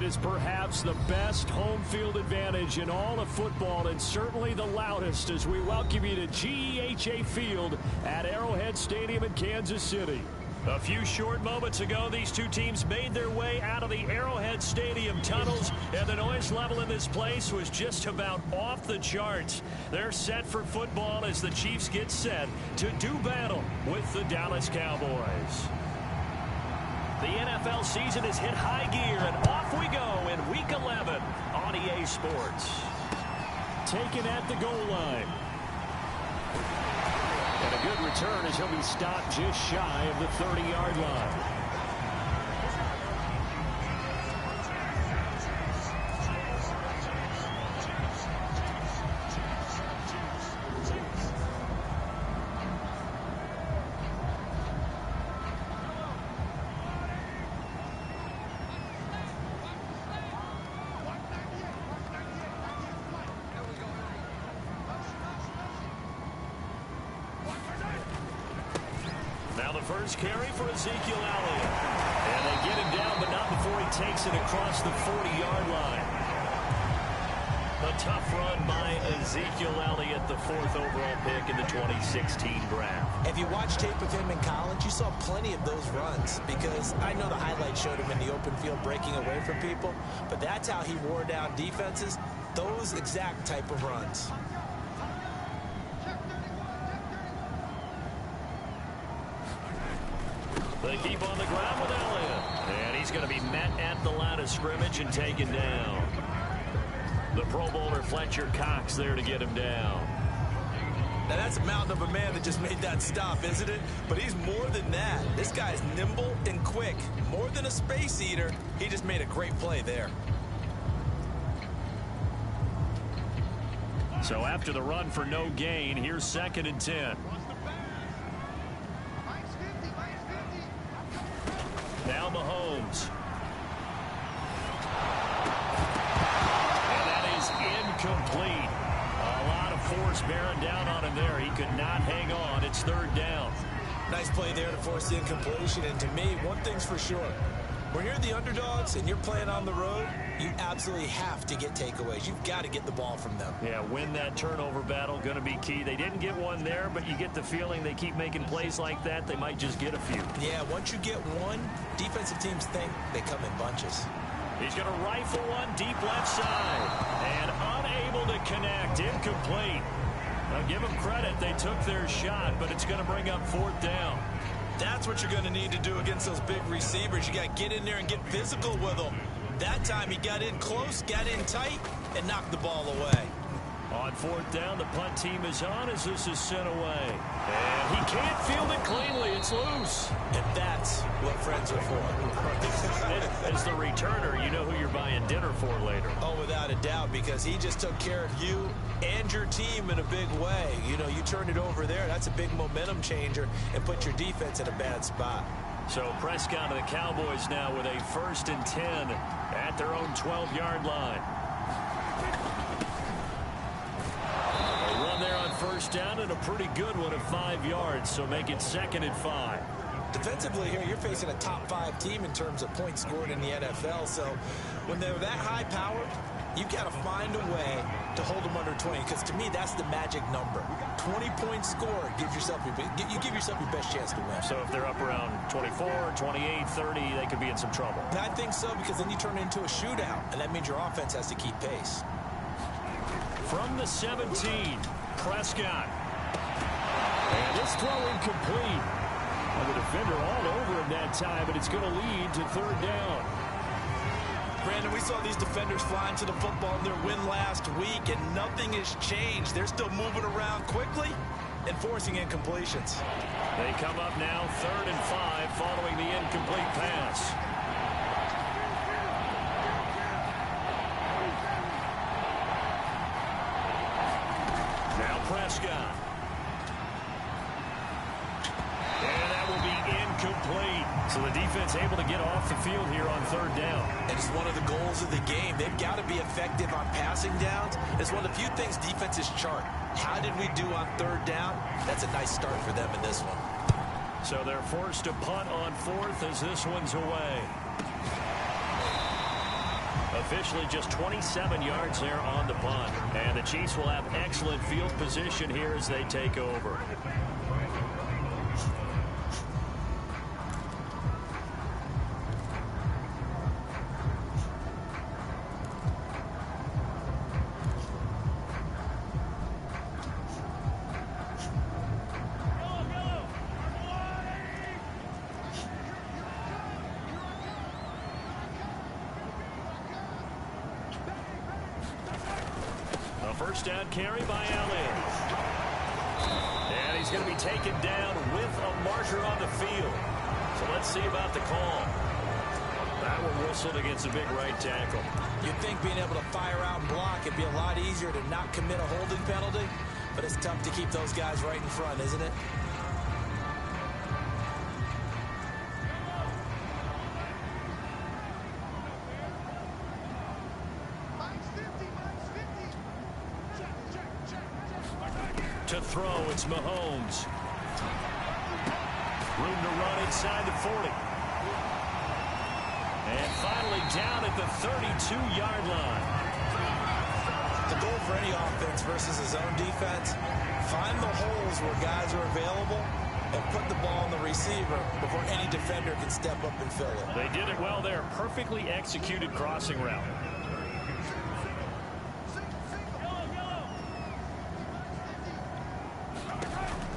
is perhaps the best home field advantage in all of football, and certainly the loudest, as we welcome you to GEHA Field at Arrowhead Stadium in Kansas City. A few short moments ago, these two teams made their way out of the Arrowhead Stadium tunnels, and the noise level in this place was just about off the charts. They're set for football as the Chiefs get set to do battle with the Dallas Cowboys. The NFL season has hit high gear, and off we go in Week 11 on EA Sports. Taken at the goal line. And a good return as he'll be stopped just shy of the 30-yard line. First carry for Ezekiel Elliott. And they get him down, but not before he takes it across the 40-yard line. A tough run by Ezekiel Elliott, the fourth overall pick in the 2016 draft. If you watch tape of him in college, you saw plenty of those runs, because I know the highlights showed him in the open field breaking away from people, but that's how he wore down defenses, those exact type of runs. They keep on the ground with Elliott. And he's going to be met at the line of scrimmage and taken down. The Pro Bowler Fletcher Cox there to get him down. Now that's a mountain of a man that just made that stop, isn't it? But he's more than that. This guy's nimble and quick. More than a space eater. He just made a great play there. So after the run for no gain, here's 2nd and 10. Now Mahomes. And that is incomplete. A lot of force bearing down on him there. He could not hang on. It's 3rd down. Nice play there to force the incompletion. And to me, one thing's for sure. When you're the underdogs and you're playing on the road, you absolutely have to get takeaways. You've got to get the ball from them. Yeah, win that turnover battle, going to be key. They didn't get one there, but you get the feeling they keep making plays like that, they might just get a few. Yeah, once you get one, defensive teams think they come in bunches. He's going to rifle one deep left side. And unable to connect, incomplete. Now give them credit, they took their shot, but it's going to bring up 4th down. That's what you're going to need to do against those big receivers. You got to get in there and get physical with them. That time he got in close, got in tight, and knocked the ball away. On 4th down, the punt team is on as this is sent away. And he can't field it cleanly. It's loose. And that's what friends are for. As the returner, you know who you're buying dinner for later. Oh, without a doubt, because he just took care of you and your team in a big way. You know, you turned it over there. That's a big momentum changer and put your defense in a bad spot. So Prescott and the Cowboys now with a 1st and 10 at their own 12-yard line. A run there on 1st down and a pretty good one of 5 yards, so make it 2nd and 5. Defensively here, you're facing a top 5 team in terms of points scored in the NFL, so when they're that high powered, you've got to find a way to hold them under 20, because to me, that's the magic number. 20-point score, you give yourself your best chance to win. So if they're up around 24, 28, 30, they could be in some trouble. And I think so, because then you turn it into a shootout, and that means your offense has to keep pace. From the 17, Prescott. And this throw incomplete. And the defender all over him that time, but it's going to lead to 3rd down. Brandon, we saw these defenders flying to the football in their win last week, and nothing has changed. They're still moving around quickly and forcing incompletions. They come up now 3rd and 5 following the incomplete pass. Now Prescott. And that will be incomplete. So the defense able to get off the field here on 3rd down. And it's one of the goals of the game. They've got to be effective on passing downs. It's one of the few things defenses chart. How did we do on 3rd down? That's a nice start for them in this one. So they're forced to punt on 4th as this one's away. Officially just 27 yards there on the punt. And the Chiefs will have excellent field position here as they take over. First down carry by Elliott. And he's going to be taken down with a marker on the field. So let's see about the call. That one whistled against a big right tackle. You'd think being able to fire out and block it'd be a lot easier to not commit a holding penalty, but it's tough to keep those guys right in front, isn't it? To throw, it's Mahomes. Room to run inside the 40. And finally down at the 32-yard line. The goal for any offense versus his own defense, find the holes where guys are available and put the ball on the receiver before any defender can step up and fill it. They did it well there. Perfectly executed crossing route.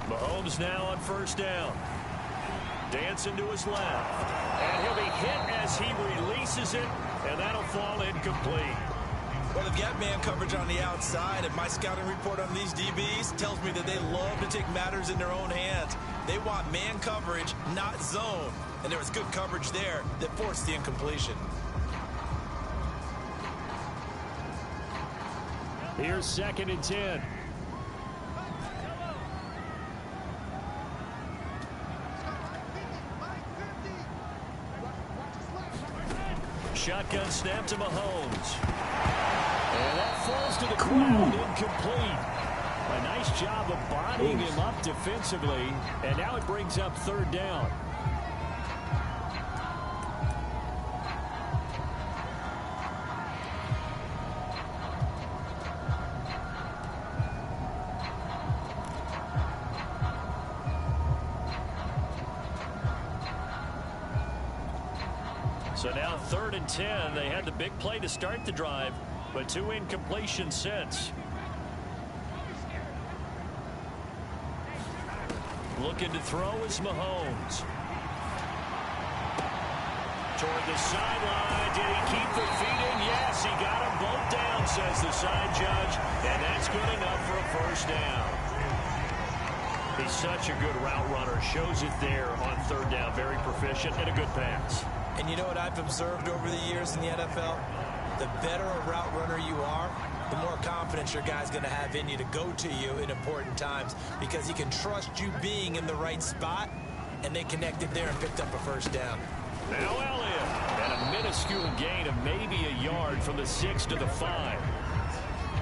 Mahomes now on first down. Dancing to his left. And he'll be hit as he releases it, and that'll fall incomplete. Well, they've got man coverage on the outside, and my scouting report on these DBs tells me that they love to take matters in their own hands. They want man coverage, not zone. And there was good coverage there that forced the incompletion. Here's 2nd and 10. Shotgun snap to Mahomes. And that falls to the ground, incomplete. A nice job of bodying him up defensively, and now it brings up 3rd down. So now 3rd and 10. They had the big play to start the drive, but 2 incompletions since. Looking to throw is Mahomes. Toward the sideline. Did he keep the feet in? Yes, he got them both down, says the side judge. And that's good enough for a first down. He's such a good route runner. Shows it there on 3rd down. Very proficient and a good pass. And you know what I've observed over the years in the NFL? The better a route runner you are, the more confidence your guy's going to have in you to go to you in important times because he can trust you being in the right spot, and they connected there and picked up a first down. Now Elliott, and a minuscule gain of maybe a yard from the 6 to the 5.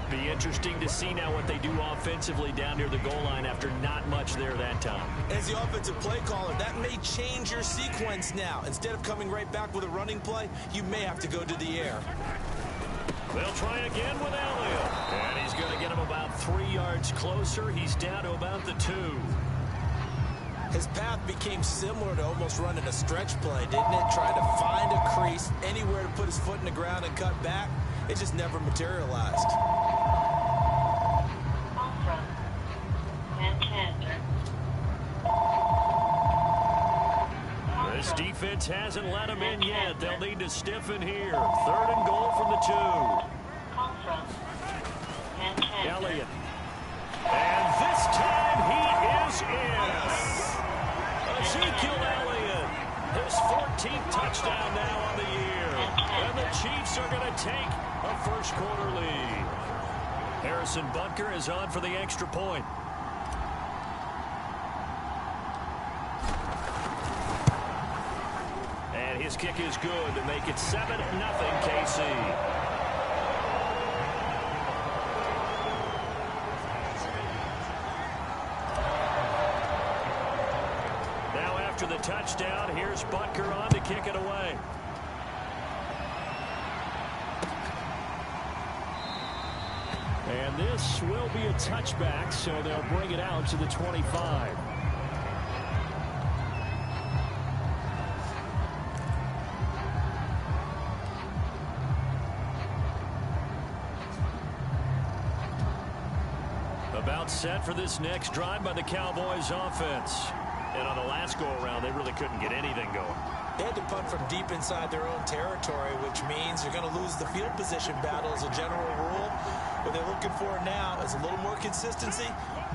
Be interesting to see now what they do offensively down near the goal line after not much there that time. As the offensive play caller, that may change your sequence now. Instead of coming right back with a running play, you may have to go to the air. They'll try again with Elliott. And he's going to get him about 3 yards closer. He's down to about the 2. His path became similar to almost running a stretch play, didn't it? Trying to find a crease, anywhere to put his foot in the ground and cut back. It just never materialized. This defense hasn't let him in yet. They'll need to stiffen here. 3rd and goal from the 2. Elliott. And this time he is in. Ezekiel Elliott. His 14th touchdown now on the year. And the Chiefs are going to take a first-quarter lead. Harrison Butker is on for the extra point. And his kick is good to make it 7-0 KC. Now after the touchdown, here's Butker on to kick it away. And this will be a touchback, so they'll bring it out to the 25. About set for this next drive by the Cowboys offense. And on the last go-around, they really couldn't get anything going. They had to punt from deep inside their own territory, which means you're going to lose the field position battle as a general rule. What they're looking for now is a little more consistency,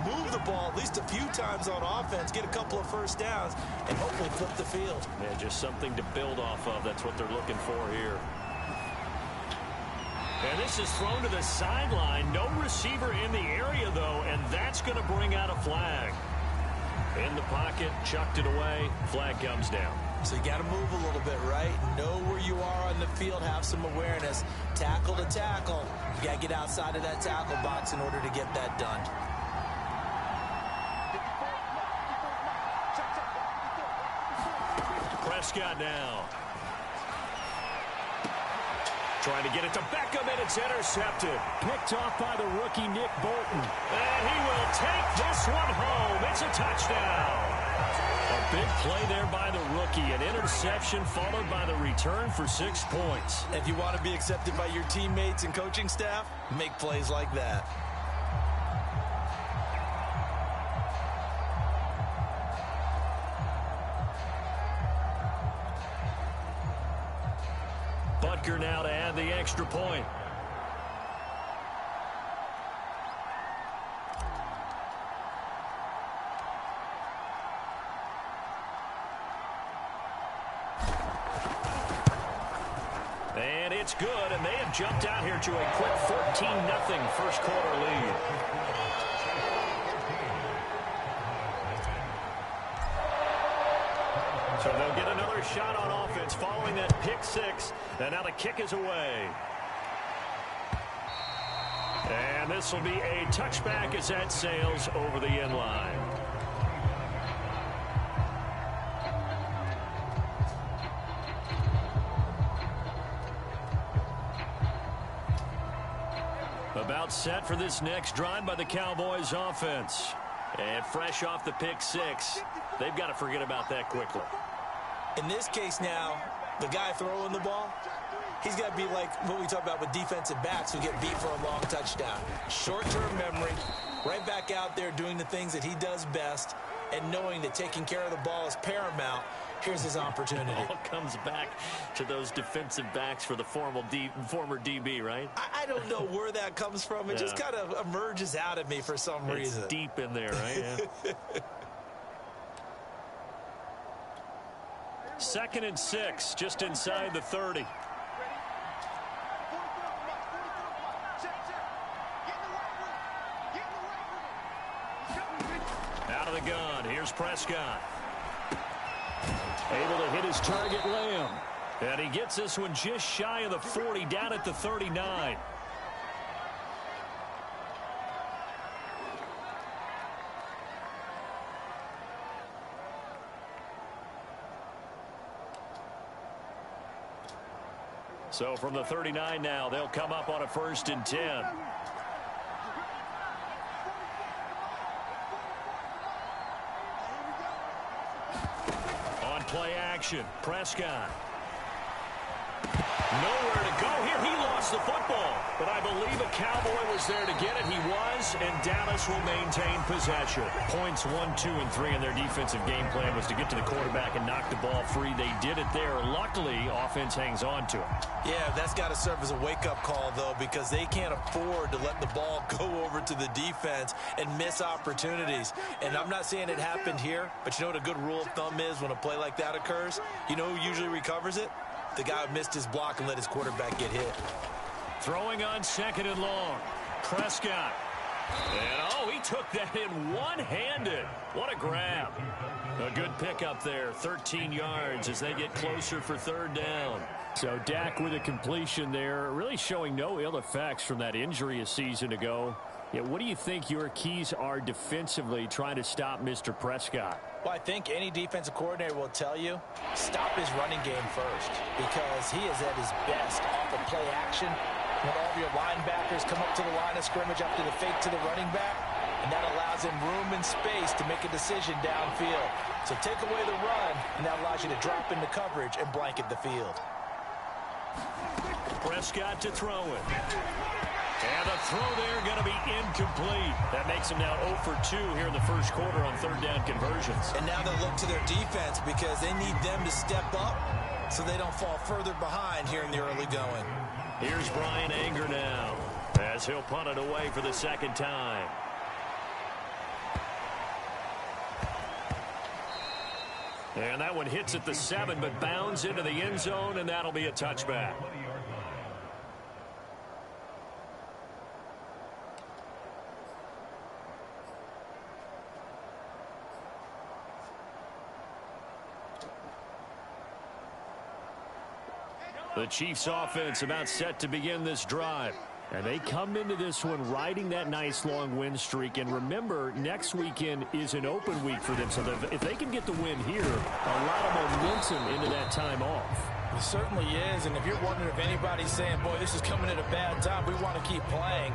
move the ball at least a few times on offense, get a couple of first downs, and hopefully flip the field. Yeah, just something to build off of. That's what they're looking for here. And this is thrown to the sideline. No receiver in the area, though, and that's going to bring out a flag. In the pocket, chucked it away. Flag comes down. So you got to move a little bit, right? Know where you are on the field, have some awareness. Tackle to tackle. You got to get outside of that tackle box in order to get that done. Prescott now. Trying to get it to Beckham, and it's intercepted. Picked off by the rookie Nick Bolton. And he will take this one home. It's a touchdown. A big play there by the rookie. An interception followed by the return for 6 points. If you want to be accepted by your teammates and coaching staff, make plays like that. Butker now to add the extra point. And it's good, and they have jumped out here to a quick 14-0 first quarter lead. So they'll get another shot on offense following that pick six. And now the kick is away. And this will be a touchback as that sails over the end line. About set for this next drive by the Cowboys offense. And fresh off the pick six, they've got to forget about that quickly. In this case now, the guy throwing the ball, he's got to be like what we talk about with defensive backs who get beat for a long touchdown. Short-term memory, right back out there doing the things that he does best, and knowing that taking care of the ball is paramount. Here's his opportunity. It all comes back to those defensive backs for the former DB, right? I don't know where that comes from. It just kind of emerges out of me for some reason. It's deep in there, right? Yeah. 2nd and 6, just inside the 30. Out of the gun, here's Prescott. Able to hit his target, Lamb. And he gets this one just shy of the 40, down at the 39. So from the 39 now, they'll come up on a 1st and 10. On play action, Prescott. Nowhere to go here. He lost the football, but I believe a Cowboy was there to get it. He was, and Dallas will maintain possession. Points 1, 2, and 3 in their defensive game plan was to get to the quarterback and knock the ball free. They did it there. Luckily, offense hangs on to it. Yeah, that's got to serve as a wake-up call, though, because they can't afford to let the ball go over to the defense and miss opportunities. And I'm not saying it happened here, but you know what a good rule of thumb is when a play like that occurs? You know who usually recovers it? The guy who missed his block and let his quarterback get hit. Throwing on 2nd and long. Prescott. And, he took that in one-handed. What a grab. A good pickup there. 13 yards as they get closer for 3rd down. So Dak with a completion there, really showing no ill effects from that injury a season ago. Yeah, what do you think your keys are defensively trying to stop Mr. Prescott? Well, I think any defensive coordinator will tell you, stop his running game first, because he is at his best off of play action when all of your linebackers come up to the line of scrimmage after the fake to the running back, and that allows him room and space to make a decision downfield. So take away the run, and that allows you to drop into coverage and blanket the field. Prescott to throw it. And the throw there going to be incomplete. That makes him now 0 for 2 here in the first quarter on third down conversions. And now they'll look to their defense because they need them to step up so they don't fall further behind here in the early going. Here's Brian Anger now as he'll punt it away for the second time. And that one hits at the 7 but bounds into the end zone, and that'll be a touchback. The Chiefs offense about set to begin this drive. And they come into this one riding that nice long win streak. And remember, next weekend is an open week for them. So if they can get the win here, a lot of momentum into that time off. It certainly is. And if you're wondering if anybody's saying, boy, this is coming at a bad time, we want to keep playing,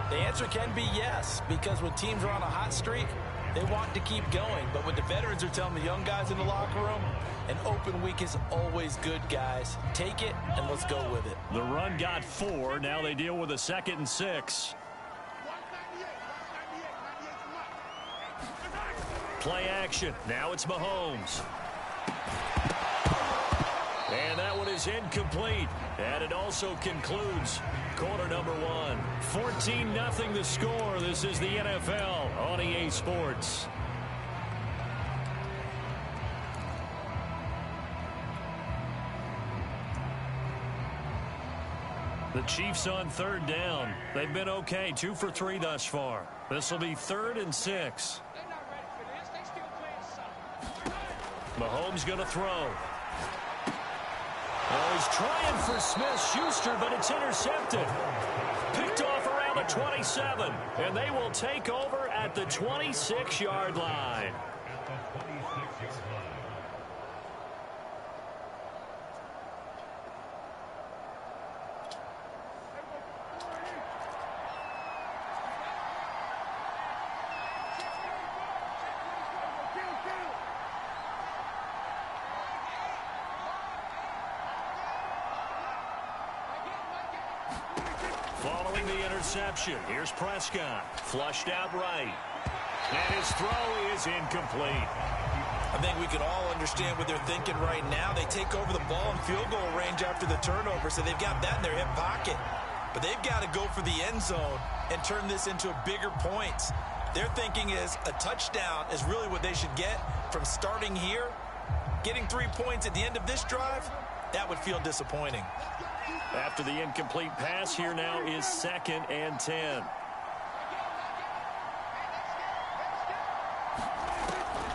the answer can be yes. Because when teams are on a hot streak, they want to keep going. But what the veterans are telling the young guys in the locker room, an open week is always good, guys. Take it, and let's go with it. The run got 4. Now they deal with a 2nd and 6. Play action. Now it's Mahomes. And that one is incomplete. And it also concludes quarter number 1. 14-0 the score. This is the NFL on EA Sports. The Chiefs on third down. They've been okay. 2 for 3 thus far. This will be 3rd and 6. Mahomes going to throw. Oh, he's trying for Smith-Schuster, but it's intercepted. Picked off around the 27. And they will take over at the 26-yard line. Following the interception, here's Prescott. Flushed out right. And his throw is incomplete. I think we can all understand what they're thinking right now. They take over the ball in field goal range after the turnover, so they've got that in their hip pocket. But they've got to go for the end zone and turn this into bigger points. Their thinking is a touchdown is really what they should get from starting here. Getting 3 points at the end of this drive, that would feel disappointing. After the incomplete pass, here now is 2nd and 10.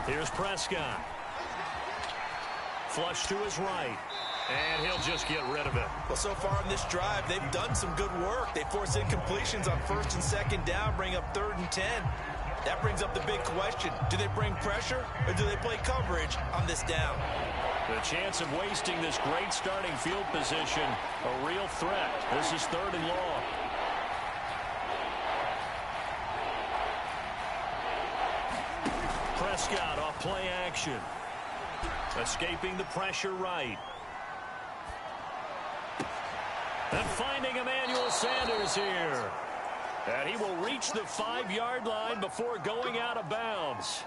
Here's Prescott. Flush to his right. And he'll just get rid of it. Well, so far in this drive, they've done some good work. They force incompletions on 1st and 2nd down, bring up 3rd and 10. That brings up the big question. Do they bring pressure or do they play coverage on this down? The chance of wasting this great starting field position, a real threat. This is 3rd and long. Prescott off play action. Escaping the pressure right. And finding Emmanuel Sanders here. And he will reach the 5-yard line before going out of bounds.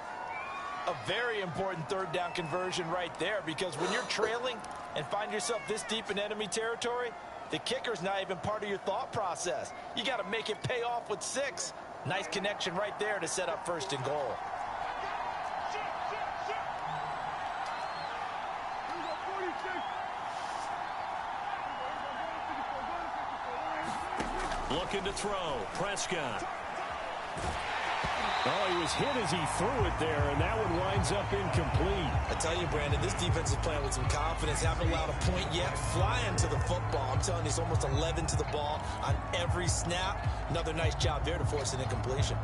A very important 3rd down conversion right there, because when you're trailing and find yourself this deep in enemy territory, the kicker's not even part of your thought process. You got to make it pay off with 6. Nice connection right there to set up 1st and goal. Looking to throw. Prescott. Oh, he was hit as he threw it there, and that one winds up incomplete. I tell you, Brandon, this defense is playing with some confidence. Haven't allowed a point yet. Flying to the football. I'm telling you, it's almost 11 to the ball on every snap. Another nice job there to force an incompletion.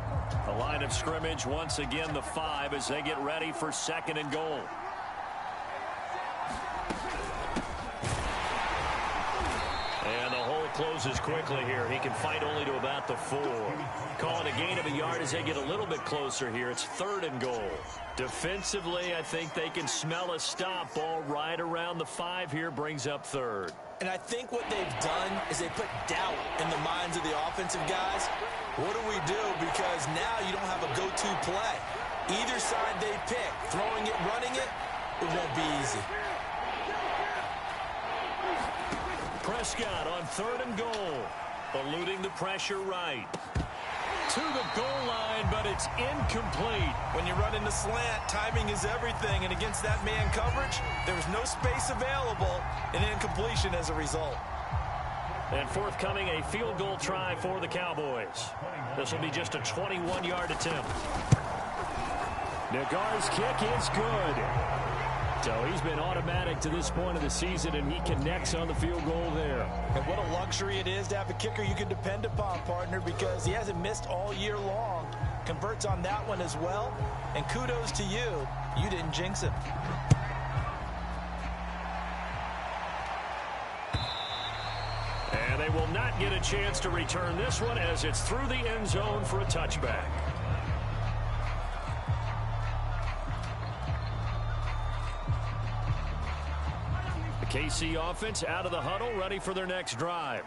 The line of scrimmage, once again, the 5 as they get ready for 2nd and goal. And the whole closes quickly here. He can fight only to about the 4. Calling a gain of a yard as they get a little bit closer here. It's 3rd and goal. Defensively, I think they can smell a stop. Ball right around the 5 here, brings up 3rd. And I think what they've done is they put doubt in the minds of the offensive guys. What do we do? Because now you don't have a go-to play. Either side they pick, throwing it, running it, it won't be easy. Prescott on 3rd and goal. Eluding the pressure right. To the goal line, but it's incomplete. When you run into slant, timing is everything. And against that man coverage, there was no space available, and incompletion as a result. And forthcoming, a field goal try for the Cowboys. This will be just a 21-yard attempt. Nagar's kick is good. So he's been automatic to this point of the season, and he connects on the field goal there. And what a luxury it is to have a kicker you can depend upon, partner, because he hasn't missed all year long. Converts on that one as well. And kudos to you. You didn't jinx him. And they will not get a chance to return this one as it's through the end zone for a touchback. KC offense out of the huddle, ready for their next drive.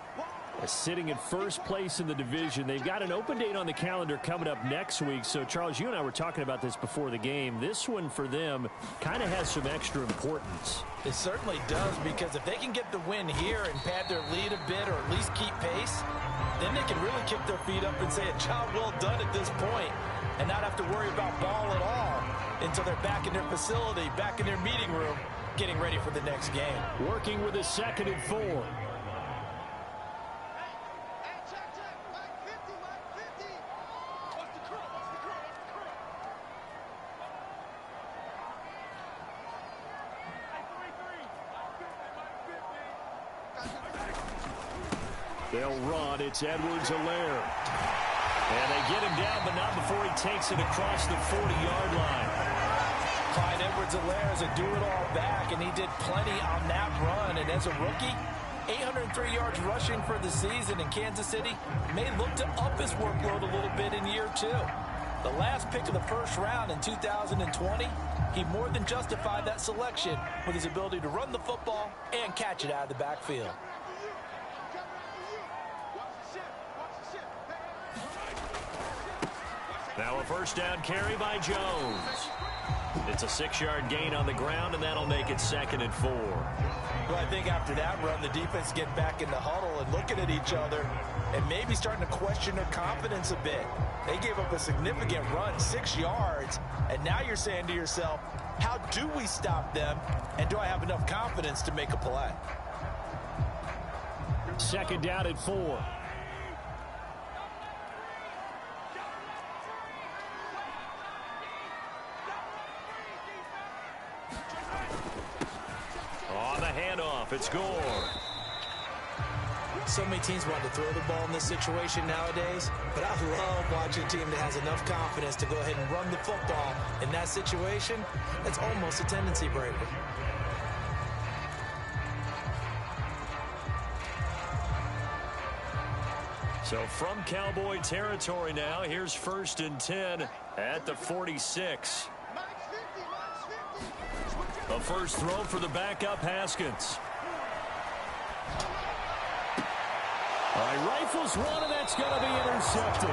Sitting at first place in the division. They've got an open date on the calendar coming up next week. So, Charles, you and I were talking about this before the game. This one for them kind of has some extra importance. It certainly does, because if they can get the win here and pad their lead a bit or at least keep pace, then they can really kick their feet up and say a job well done at this point and not have to worry about ball at all until they're back in their facility, back in their meeting room, getting ready for the next game. Working with a 2nd and 4. They'll run. It's Edwards-Helaire. And they get him down, but not before he takes it across the 40-yard line. Clyde Edwards-Helaire is a do-it-all back, and he did plenty on that run. And as a rookie, 803 yards rushing for the season, in Kansas City may look to up his workload a little bit in year 2. The last pick of the first round in 2020, he more than justified that selection with his ability to run the football and catch it out of the backfield. Now a first down carry by Jones. It's a 6-yard gain on the ground, and that'll make it 2nd and 4. Well, I think after that run, the defense get back in the huddle and looking at each other and maybe starting to question their confidence a bit. They gave up a significant run, 6 yards, and now you're saying to yourself, how do we stop them, and do I have enough confidence to make a play? 2nd down at 4. On the handoff, it's Gore. So many teams want to throw the ball in this situation nowadays, but I love watching a team that has enough confidence to go ahead and run the football. In that situation, that's almost a tendency breaker. So from Cowboy territory now, here's 1st and 10 at the 46. A first throw for the backup, Haskins. All right, rifles one, and that's going to be intercepted.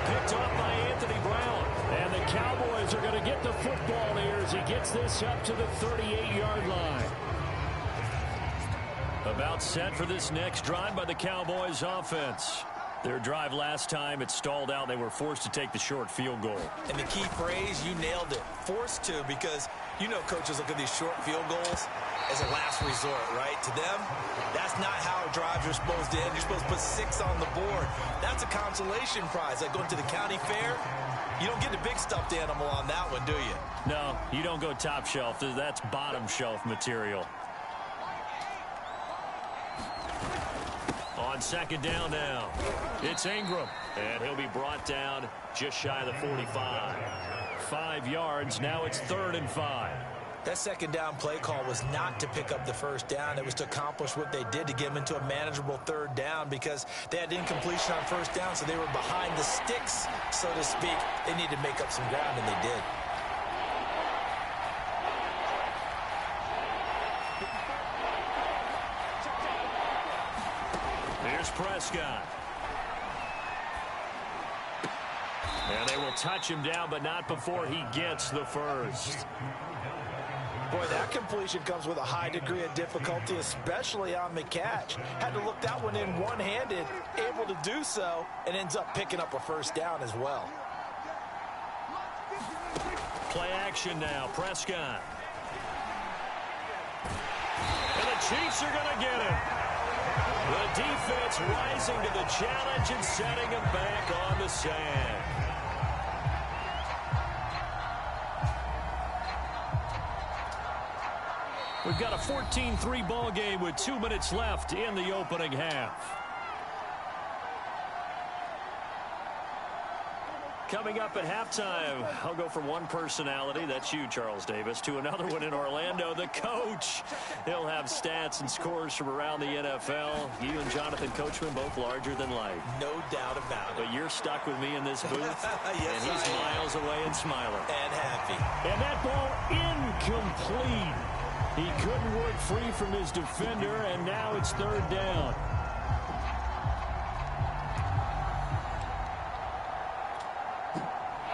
Picked up by Anthony Brown. And the Cowboys are going to get the football here as he gets this up to the 38-yard line. About set for this next drive by the Cowboys offense. Their drive last time, it stalled out. They were forced to take the short field goal. And the key phrase, you nailed it. Forced to, because you know coaches look at these short field goals as a last resort, right? To them, that's not how drives are supposed to end. You're supposed to put 6 on the board. That's a consolation prize. Like going to the county fair, you don't get the big stuffed animal on that one, do you? No, you don't go top shelf. That's bottom shelf material. On 2nd down now, it's Ingram, and he'll be brought down just shy of the 45. 5 yards, now it's 3rd and 5. That second down play call was not to pick up the first down. It was to accomplish what they did to get them into a manageable third down because they had incompletion on first down, so they were behind the sticks, so to speak. They needed to make up some ground, and they did. Here's Prescott. And they will touch him down, but not before he gets the first. Boy, that completion comes with a high degree of difficulty, especially on the catch. Had to look that one in one-handed, able to do so, and ends up picking up a first down as well. Play action now, Prescott. And the Chiefs are going to get him. The defense rising to the challenge and setting him back on the sand. We've got a 14-3 ball game with 2 minutes left in the opening half. Coming up at halftime, I'll go from one personality, that's you, Charles Davis, to another one in Orlando, the coach. He'll have stats and scores from around the NFL. You and Jonathan Coachman, both larger than life. No doubt about it. But you're stuck with me in this booth, yes, and he's miles away and smiling. And happy. And that ball incomplete. He couldn't work free from his defender, and now it's third down.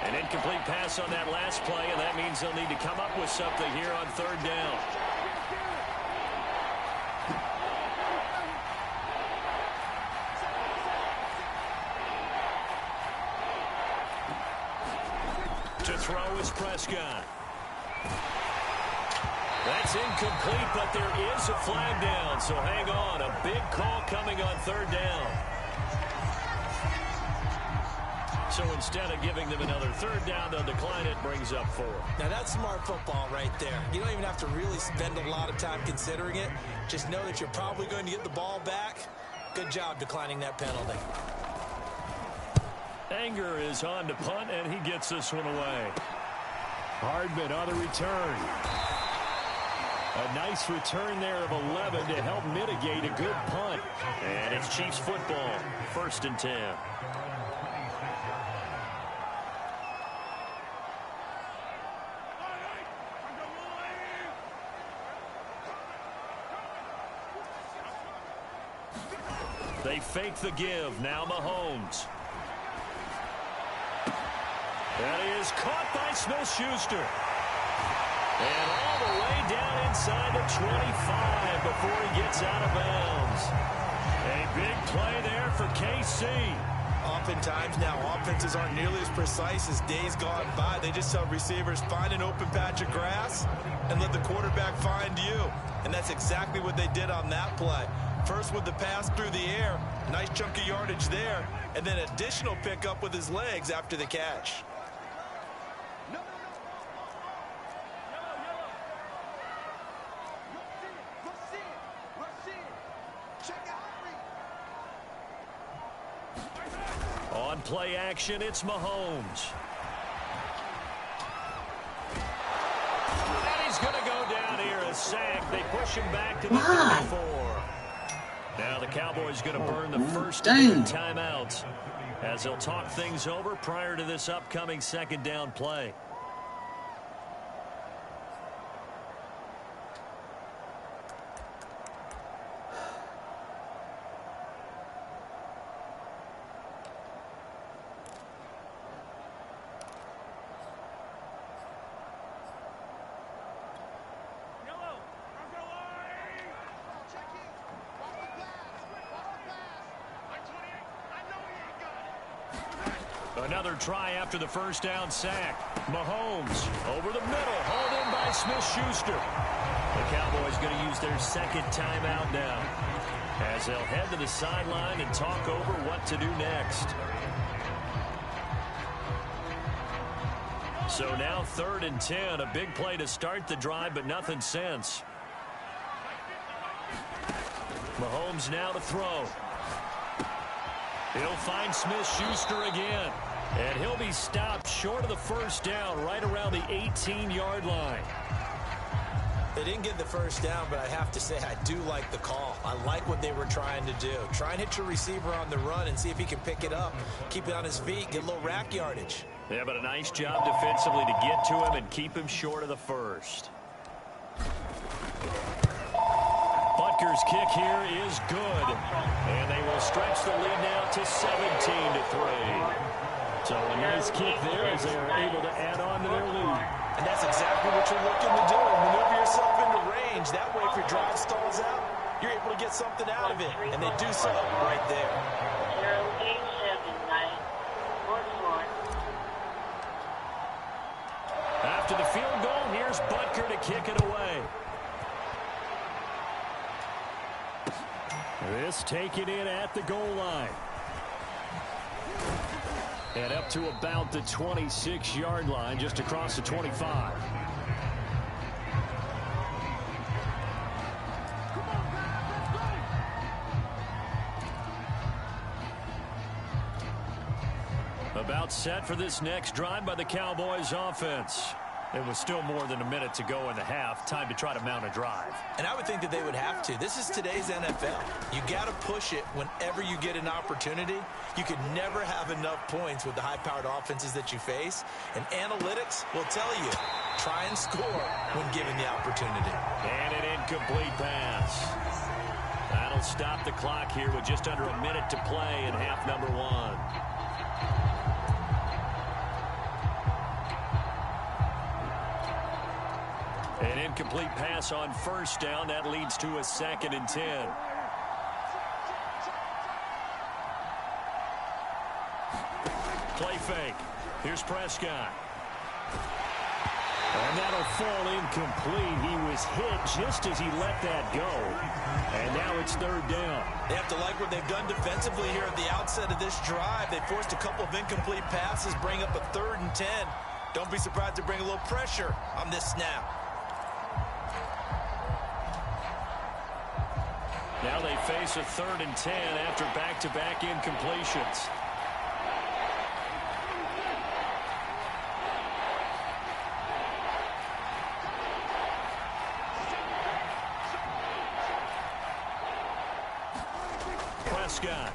An incomplete pass on that last play, and that means they'll need to come up with something here on third down. To throw is Prescott. That's incomplete, but there is a flag down, so hang on. A big call coming on third down. So instead of giving them another third down, they'll decline it, brings up 4. Now that's smart football right there. You don't even have to really spend a lot of time considering it. Just know that you're probably going to get the ball back. Good job declining that penalty. Anger is on to punt, and he gets this one away. Hardman on the return. A nice return there of 11 to help mitigate a good punt. And it's Chiefs football, 1st and 10. They fake the give. Now Mahomes. That is caught by Smith-Schuster. And all the way down inside the 25 before he gets out of bounds. A big play there for KC. Oftentimes now, offenses aren't nearly as precise as days gone by. They just tell receivers, find an open patch of grass and let the quarterback find you. And that's exactly what they did on that play. First with the pass through the air, nice chunk of yardage there, and then additional pickup with his legs after the catch. On play action, it's Mahomes. And he's going to go down here, a sack. They push him back to the 34. Now the Cowboys going to burn the first of their timeouts as they'll talk things over prior to this upcoming second down play. Another try after the first down sack. Mahomes over the middle, hauled in by Smith-Schuster. The Cowboys going to use their second timeout now as they'll head to the sideline and talk over what to do next. So now 3rd and 10, a big play to start the drive, but nothing since. Mahomes now to throw. He'll find Smith-Schuster again. And he'll be stopped short of the first down right around the 18-yard line. They didn't get the first down, but I have to say I do like the call. I like what they were trying to do. Try and hit your receiver on the run and see if he can pick it up, keep it on his feet, get a little rack yardage. Yeah, but a nice job defensively to get to him and keep him short of the first. Butker's kick here is good, and they will stretch the lead now to 17-3. So a nice kick there as they are able to add on to their lead. And that's exactly what you're looking to do. Maneuver yourself into range. That way, if your drive stalls out, you're able to get something out of it. And they do so right there. 087944. After the field goal, here's Butker to kick it away. This taken in at the goal line. And up to about the 26-yard line, just across the 25. About set for this next drive by the Cowboys offense. It was still more than a minute to go in the half. Time to try to mount a drive. And I would think that they would have to. This is today's NFL. You got to push it whenever you get an opportunity. You could never have enough points with the high-powered offenses that you face. And analytics will tell you, try and score when given the opportunity. And an incomplete pass. That'll stop the clock here with just under a minute to play in half number one. An incomplete pass on first down. That leads to a 2nd and 10. Play fake. Here's Prescott. And that'll fall incomplete. He was hit just as he let that go. And now it's 3rd down. They have to like what they've done defensively here at the outset of this drive. They forced a couple of incomplete passes, bring up a 3rd and 10. Don't be surprised to bring a little pressure on this snap. Now they face a 3rd and 10 after back-to-back incompletions. Prescott.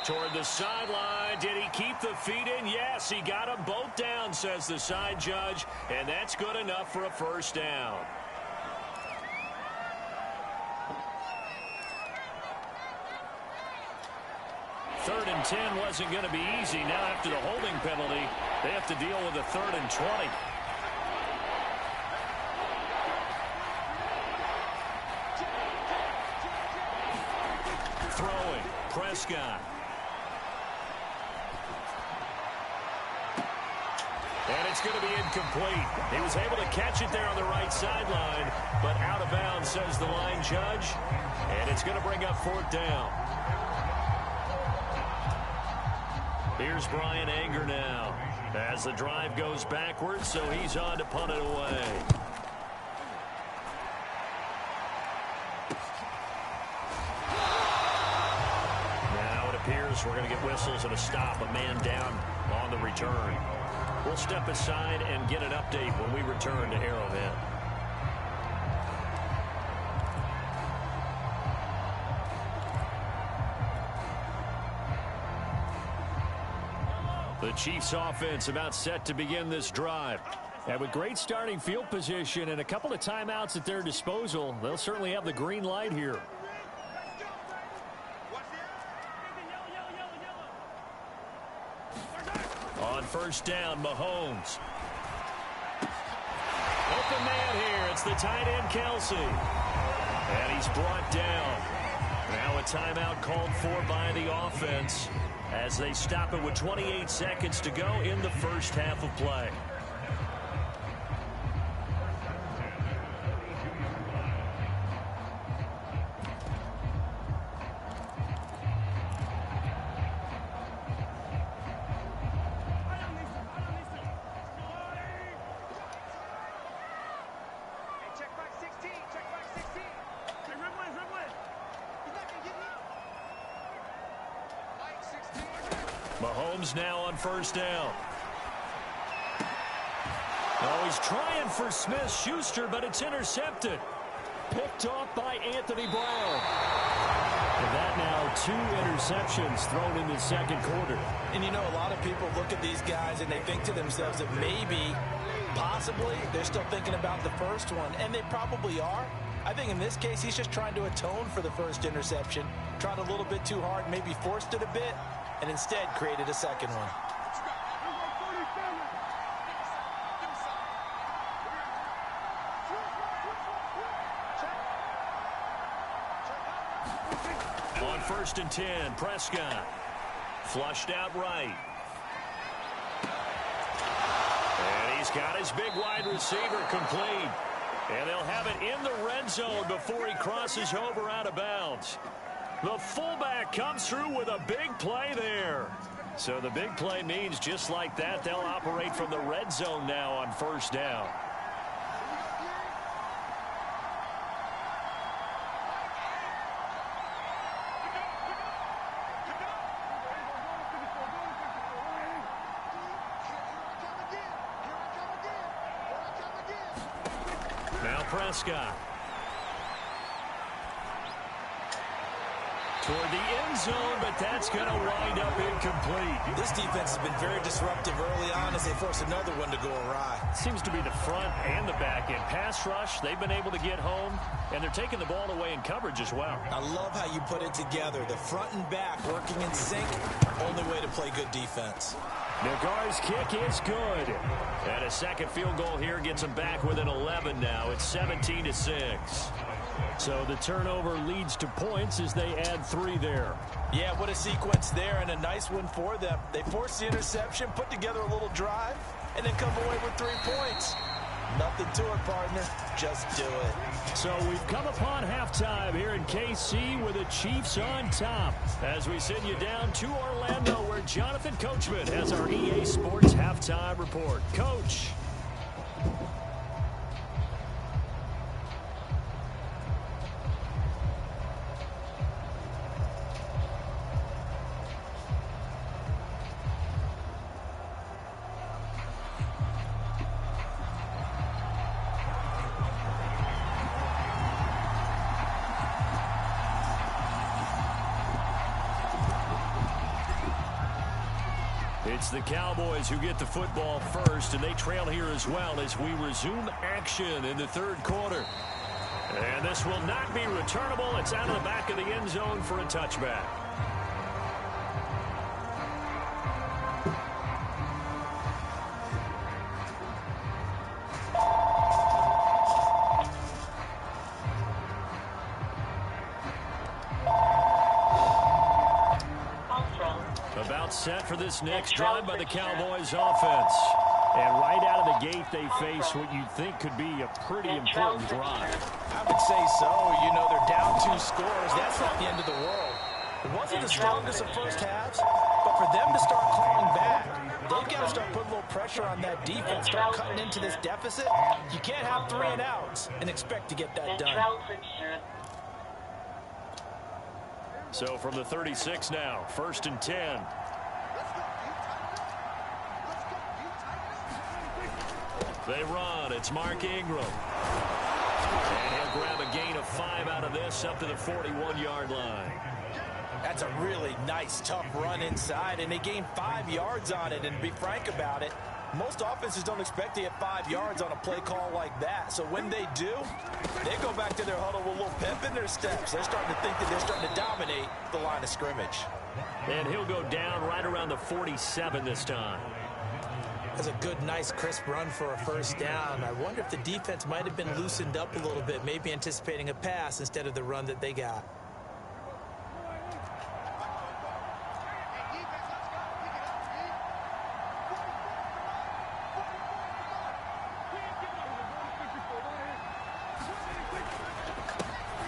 Toward the sideline. Did he keep the feet in? Yes, he got them both down, says the side judge. And that's good enough for a 1st down. Third and 10 wasn't going to be easy. Now after the holding penalty, they have to deal with a 3rd and 20. Throwing. Prescott. And it's going to be incomplete. He was able to catch it there on the right sideline, but out of bounds, says the line judge. And it's going to bring up 4th down. Here's Brian Anger now as the drive goes backwards, so he's on to punt it away. Now it appears we're going to get whistles and a stop, a man down on the return. We'll step aside and get an update when we return to Arrowhead. The Chiefs offense about set to begin this drive. And with great starting field position and a couple of timeouts at their disposal, they'll certainly have the green light here. On 1st down, Mahomes. Open man here. It's the tight end, Kelsey. And he's brought down. Now a timeout called for by the offense as they stop it with 28 seconds to go in the first half of play. Mahomes now on 1st down. Oh, he's trying for Smith-Schuster, but it's intercepted. Picked off by Anthony Brown. And that now 2 interceptions thrown in the second quarter. And you know, a lot of people look at these guys and they think to themselves that maybe, possibly, they're still thinking about the first one. And they probably are. I think in this case, he's just trying to atone for the first interception. Tried a little bit too hard, maybe forced it a bit, and instead created a second one. On 1st and 10, Prescott. Flushed out right. And he's got his big wide receiver complete. And they'll have it in the red zone before he crosses over out of bounds. The fullback comes through with a big play there. So the big play means just like that, they'll operate from the red zone now on 1st down. Now Prescott. Toward the end zone, but that's going to wind up incomplete. This defense has been very disruptive early on as they force another one to go awry. Seems to be the front and the back end. Pass rush, they've been able to get home, and they're taking the ball away in coverage as well. I love how you put it together. The front and back working in sync, only way to play good defense. Nagar's kick is good. And a second field goal here gets them back within 11 now. It's 17-6. So the turnover leads to points as they add 3 there. Yeah, what a sequence there, and a nice one for them. They force the interception, put together a little drive, and then come away with 3 points. Nothing to it, partner. Just do it. So we've come upon halftime here in KC with the Chiefs on top. As we send you down to Orlando, where Jonathan Coachman has our EA Sports halftime report. Coach. It's the Cowboys who get the football first, and they trail here as well as we resume action in the 3rd quarter. And this will not be returnable. It's out of the back of the end zone for a touchback. Set for this next drive by the Cowboys offense. And right out of the gate, they face what you'd think could be a pretty important drive. I would say so. You know, they're down 2 scores. That's not the end of the world. It wasn't the strongest of first halves, but for them to start clawing back, they've got to start putting a little pressure on that defense, start cutting into this deficit. You can't have 3 and outs and expect to get that done. So from the 36 now, 1st and 10. They run. It's Mark Ingram. And he'll grab a gain of 5 out of this up to the 41-yard line. That's a really nice, tough run inside, and they gain 5 yards on it. And to be frank about it, most offenses don't expect to get 5 yards on a play call like that. So when they do, they go back to their huddle with a little pep in their steps. They're starting to think that they're starting to dominate the line of scrimmage. And he'll go down right around the 47 this time. That's a good, nice, crisp run for a 1st down. I wonder if the defense might have been loosened up a little bit, maybe anticipating a pass instead of the run that they got.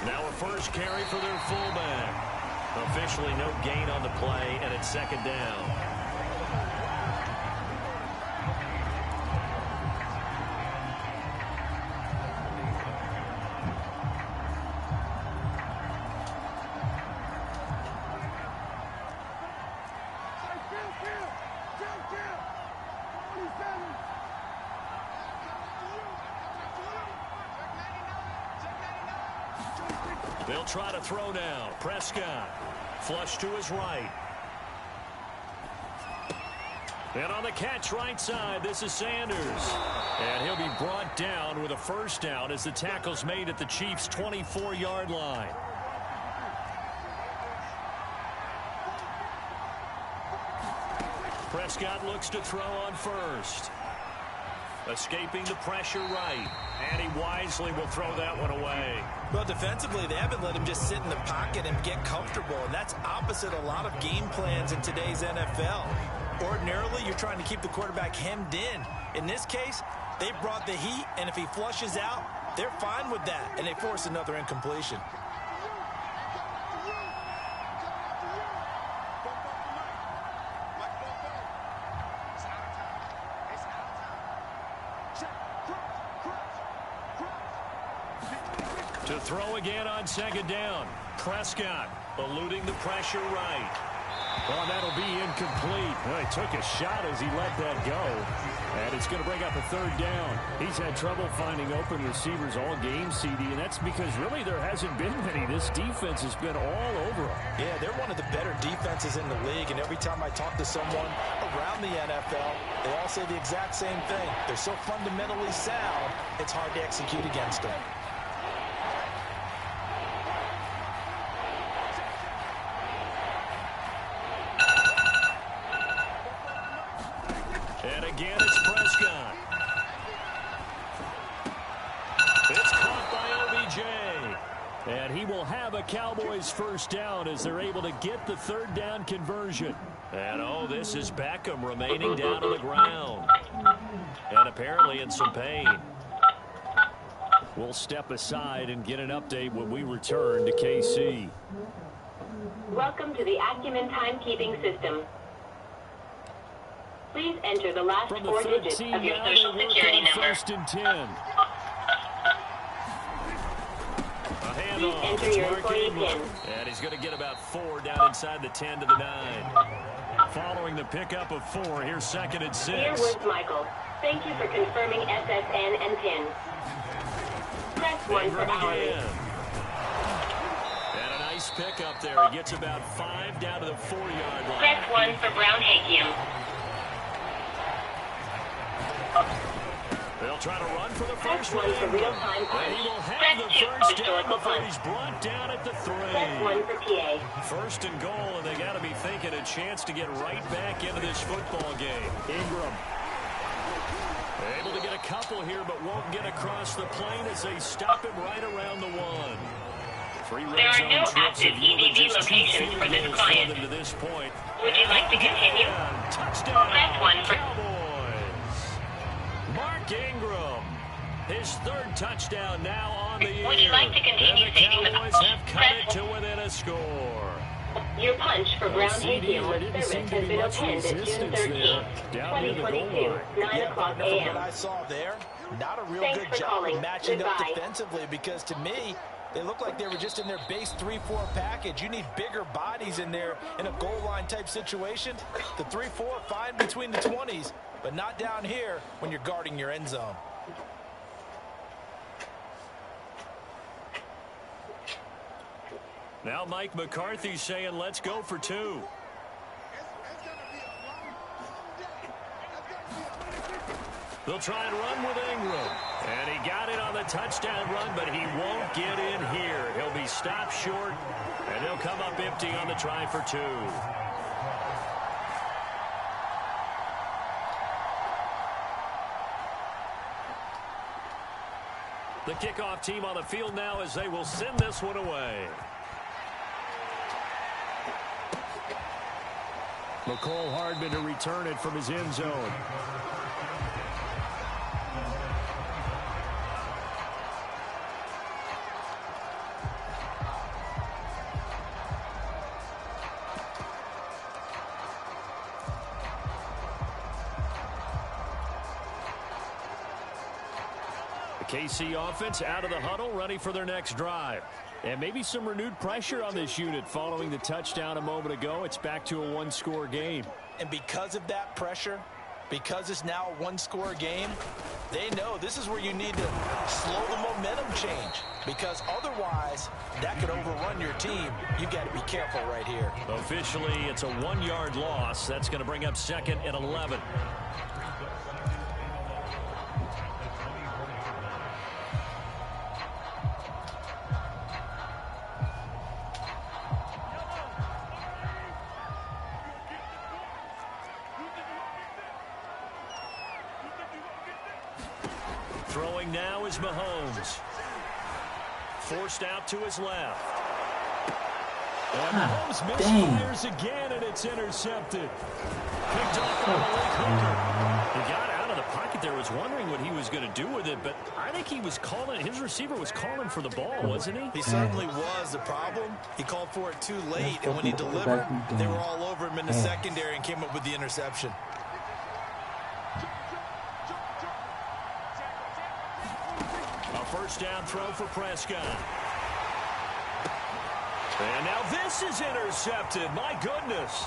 Now a first carry for their fullback. Officially no gain on the play, and it's 2nd down. They'll try to throw now. Prescott. Flush to his right. And on the catch right side, this is Sanders. And he'll be brought down with a first down as the tackle's made at the Chiefs' 24-yard line. Prescott looks to throw on first. Escaping the pressure right. And he wisely will throw that one away. Well, defensively, they haven't let him just sit in the pocket and get comfortable. And that's opposite a lot of game plans in today's NFL. Ordinarily, you're trying to keep the quarterback hemmed in. In this case, they brought the heat, and if he flushes out, they're fine with that, and they force another incompletion. To throw again on second down. Prescott eluding the pressure right. Well, that'll be incomplete. Well, he took a shot as he let that go. And it's going to bring up a third down. He's had trouble finding open receivers all game, CD, and that's because really there hasn't been many. This defense has been all over him. Yeah, they're one of the better defenses in the league, and every time I talk to someone around the NFL, they all say the exact same thing. They're so fundamentally sound, it's hard to execute against them. And again, it's Prescott. It's caught by OBJ. And he will have a Cowboys first down as they're able to get the third down conversion. And, oh, this is Beckham remaining down on the ground. And apparently in some pain. We'll step aside and get an update when we return to KC. Welcome to the Acumen timekeeping system. Please enter the last From the 4 digits 13, of your now social they work security on number. first and 10. A handoff. Please enter It's your Mark employee Ingram. pin. And he's going to get about 4 down inside the 10 to the 9. Following the pickup of 4, here's second and 6. Dear Woods Michael, thank you for confirming SSN and PIN. Press 1 for Ingram hourly. again. And a nice pickup there. He gets about 5 down to the 4-yard line. Press 1 for Brown Hakium. They'll try to run for the Press first 1 one. for real-time And punch. he will have Press the 2 for first down historical before punch. he's brought down at the 3. Press 1 for PA. First and goal, and they got to be thinking a chance to get right back into this football game. Ingram. Able to get a couple here, but won't get across the plane as they stop him right around the 1. 3 red There are zone no trips active have yielded EDV just 2 locations field for this goals client. them to this point. Would you like to continue? And touchdown, Press 1 for... Cowboys. Mark Ingram. His 3rd touchdown now on the year. Would you like to continue and the saving the... Cowboys have cut it to within a score. Your punch for Brown CD, Hakium there with didn't service seem to has be been much opened at June resistance 13th, there, down near the goal 2022, line. 9 o'clock From what a.m. I saw there, not a real Thanks good for job calling. of matching up Goodbye. defensively, because to me, they look like they were just in their base 3-4 package. You need bigger bodies in there in a goal line type situation. The 3-4 fine between the 20s, but not down here when you're guarding your end zone. Now Mike McCarthy saying let's go for 2. They'll try and run with Ingram. And he got it on the touchdown run, but he won't get in here. He'll be stopped short, and he'll come up empty on the try for 2. The kickoff team on the field now as they will send this one away. McCole Hardman to return it from his end zone. KC offense out of the huddle, ready for their next drive. And maybe some renewed pressure on this unit following the touchdown a moment ago. It's back to a 1-score game. And because of that pressure, Because it's now a one-score game, they know this is where you need to slow the momentum change, because otherwise that could overrun your team. You've got to be careful right here. Officially, it's a 1-yard loss. That's going to bring up 2nd and 11. Throwing now is Mahomes. Forced out to his left. And Mahomes misfires again, and it's intercepted. Picked off by Malik Hooker. He got out of the pocket there, was wondering what he was going to do with it, but I think he was calling, his receiver was calling for the ball, wasn't he? He certainly was. The problem, he called for it too late, and when he delivered, they were all over him in the secondary and came up with the interception. First down throw for Prescott. And now this is intercepted. My goodness.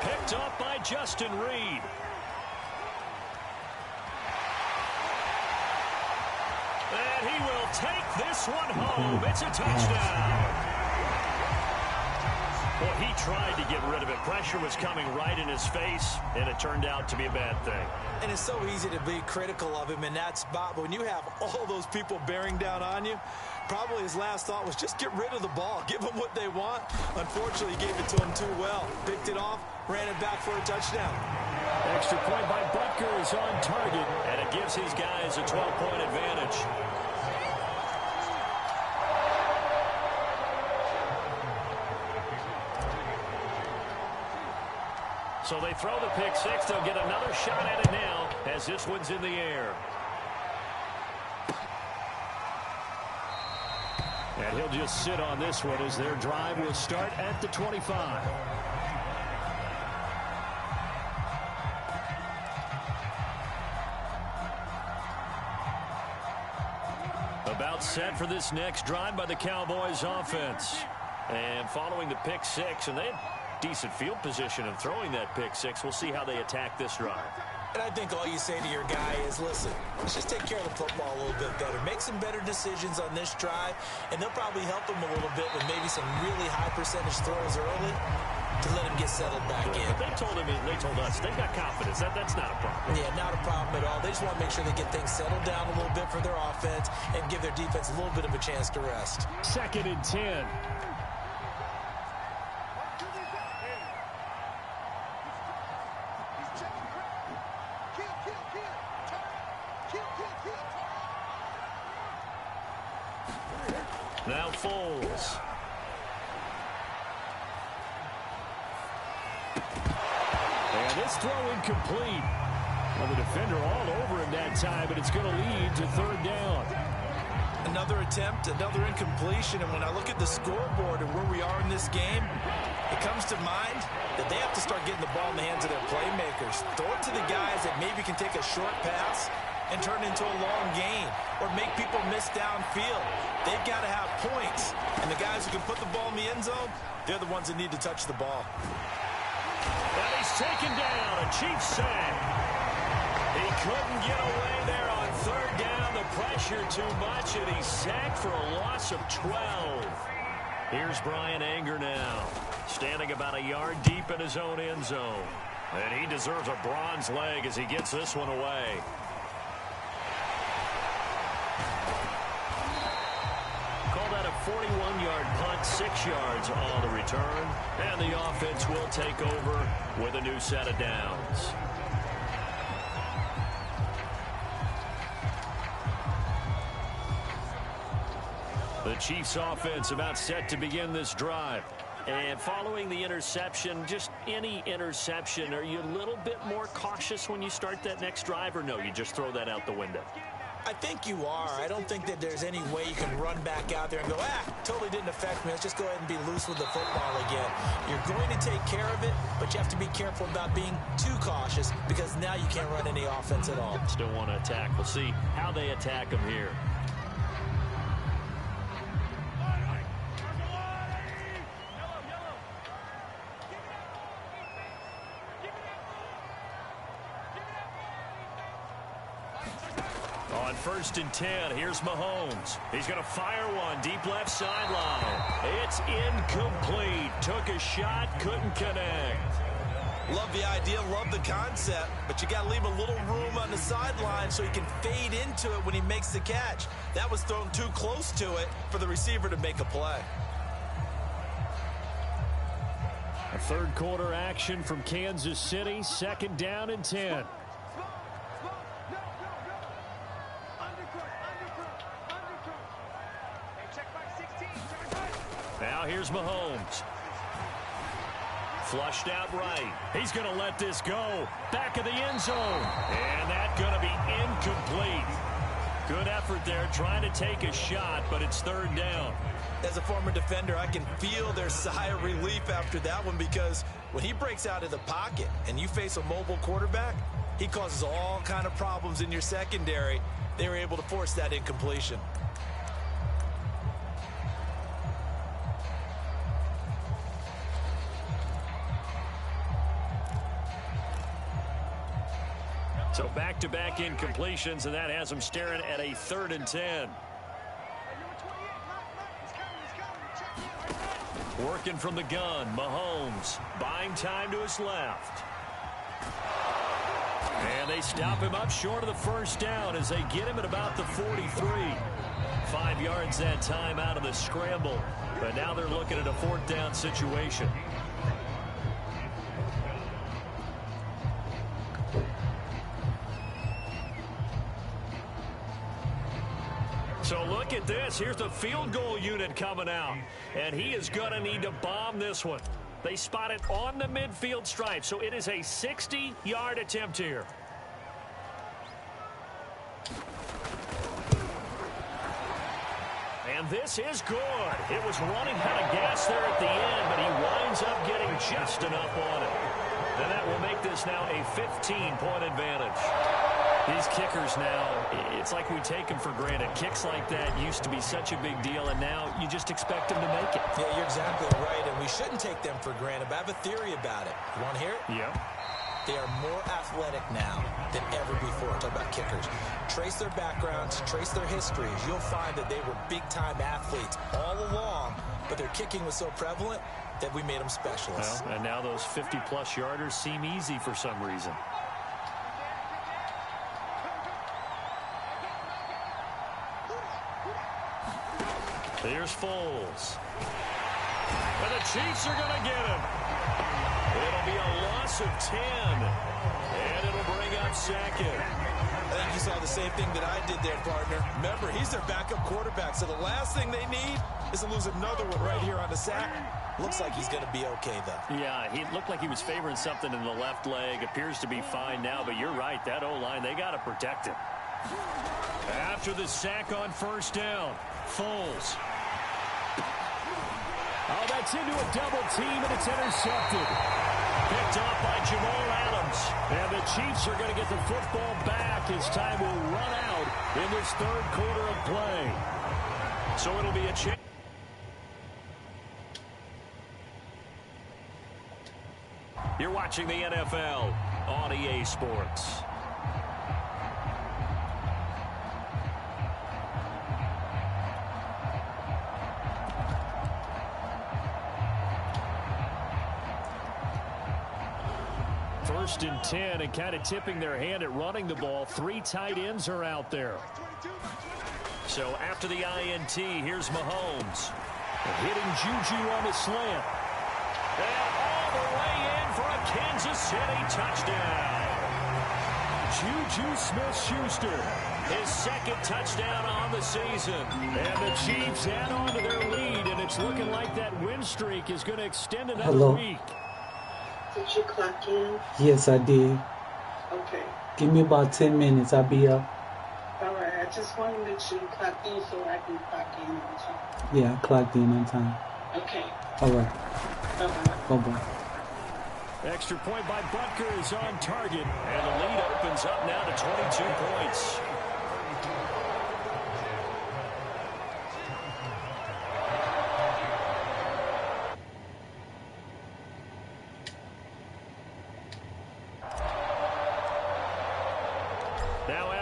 Picked up by Justin Reed. And he will take this one home. It's a touchdown. Well, he tried to get rid of it. Pressure was coming right in his face, and it turned out to be a bad thing. And it's so easy to be critical of him in that spot, but when you have all those people bearing down on you, probably his last thought was just get rid of the ball. Give them what they want. Unfortunately, he gave it to them too well. Picked it off, ran it back for a touchdown. Extra point by Butker is on target, and it gives his guys a 12-point advantage. So they throw the pick six. They'll get another shot at it now as this one's in the air. And he'll just sit on this one as their drive will start at the 25. About set for this next drive by the Cowboys offense. And following the pick six, and they had decent field position in throwing that pick six. We'll see how they attack this drive. And I think all you say to your guy is, listen, let's just take care of the football a little bit better. Make some better decisions on this drive, and they'll probably help him a little bit with maybe some really high percentage throws early to let him get settled back in. They told us they've got confidence. That's not a problem. Yeah, not a problem at all. They just want to make sure they get things settled down a little bit for their offense and give their defense a little bit of a chance to rest. 2nd and 10. Now Foles. And this throw incomplete. Well, the defender all over him that time, but it's going to lead to 3rd down. Another attempt, another incompletion, and when I look at the scoreboard and where we are in this game, it comes to mind that they have to start getting the ball in the hands of their playmakers. Throw it to the guys that maybe can take a short pass and turn into a long gain or make people miss downfield. They've got to have points, and the guys who can put the ball in the end zone, they're the ones that need to touch the ball. And he's taken down. A Chiefs sack. He couldn't get away there on 3rd down. The pressure too much, and he's sacked for a loss of 12. Here's Brian Anger now, standing about a yard deep in his own end zone. And he deserves a bronze leg as he gets this one away. Call that a 41-yard punt, 6 yards on the return. And the offense will take over with a new set of downs. The Chiefs offense about set to begin this drive. And following the interception, just any interception, are you a little bit more cautious when you start that next drive, or no, you just throw that out the window? I think you are. I don't think that there's any way you can run back out there and go, totally didn't affect me. Let's just go ahead and be loose with the football again. You're going to take care of it, but you have to be careful about being too cautious because now you can't run any offense at all. Still want to attack. We'll see how they attack them here. On 1st and 10, here's Mahomes. He's going to fire one deep left sideline. It's incomplete. Took a shot, couldn't connect. Love the idea, love the concept, but you got to leave a little room on the sideline so he can fade into it when he makes the catch. That was thrown too close to it for the receiver to make a play. A third quarter action from Kansas City, 2nd down and 10. Now here's Mahomes. Flushed out right. He's going to let this go. Back of the end zone. And that's going to be incomplete. Good effort there trying to take a shot, but it's 3rd down. As a former defender, I can feel their sigh of relief after that one, because when he breaks out of the pocket and you face a mobile quarterback, he causes all kind of problems in your secondary. They were able to force that incompletion. So back-to-back incompletions, and that has him staring at a 3rd and 10. Working from the gun, Mahomes buying time to his left. And they stop him up short of the 1st down as they get him at about the 43. 5 yards that time out of the scramble, but now they're looking at a 4th down situation. So look at this. Here's the field goal unit coming out. And he is going to need to bomb this one. They spot it on the midfield stripe. So it is a 60-yard attempt here. And this is good. It was running out of gas there at the end, but he winds up getting just enough on it. And that will make this now a 15-point advantage. These kickers now, it's like we take them for granted. Kicks like that used to be such a big deal, and now you just expect them to make it. Yeah, you're exactly right, and we shouldn't take them for granted, but I have a theory about it. You want to hear it? Yeah. They are more athletic now than ever before. Talk about kickers. Trace their backgrounds, trace their histories. You'll find that they were big-time athletes all along, but their kicking was so prevalent that we made them specialists. Well, and now those 50-plus yarders seem easy for some reason. Here's Foles. And the Chiefs are going to get him. It'll be a loss of 10. And it'll bring up 2nd. I think you saw the same thing that I did there, partner. Remember, he's their backup quarterback, so the last thing they need is to lose another one right here on the sack. Looks like he's going to be okay, though. Yeah, he looked like he was favoring something in the left leg. Appears to be fine now, but you're right. That O-line, they got to protect him. After the sack on 1st down, Foles. Oh, that's into a double team, and it's intercepted. Picked off by Jamal Adams. And the Chiefs are going to get the football back as time will run out in this 3rd quarter of play. So it'll be a chance. You're watching the NFL on EA Sports. First and 10, and kind of tipping their hand at running the ball. 3 tight ends are out there. So after the INT, here's Mahomes. Hitting Juju on the slant. And all the way in for a Kansas City touchdown. Juju Smith-Schuster, his 2nd touchdown on the season. And the Chiefs add on to their lead, and it's looking like that win streak is going to extend another week. Did you clock in? Yes, I did. Okay. Give me about 10 minutes. I'll be up. All right. I just want to make sure you clock in so I can clock in on time. Yeah, I clocked in on time. Okay. All right. Bye-bye. Bye-bye. Extra point by Butker is on target, and the lead opens up now to 22 points.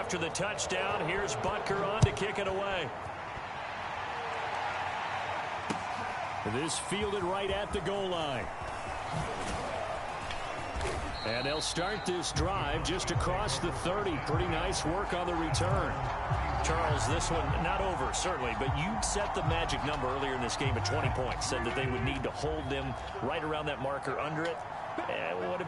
after the touchdown. Here's Butker on to kick it away. This fielded right at the goal line. And they'll start this drive just across the 30. Pretty nice work on the return. Charles, this one not over, certainly, but you set the magic number earlier in this game at 20 points. Said that they would need to hold them right around that marker under it.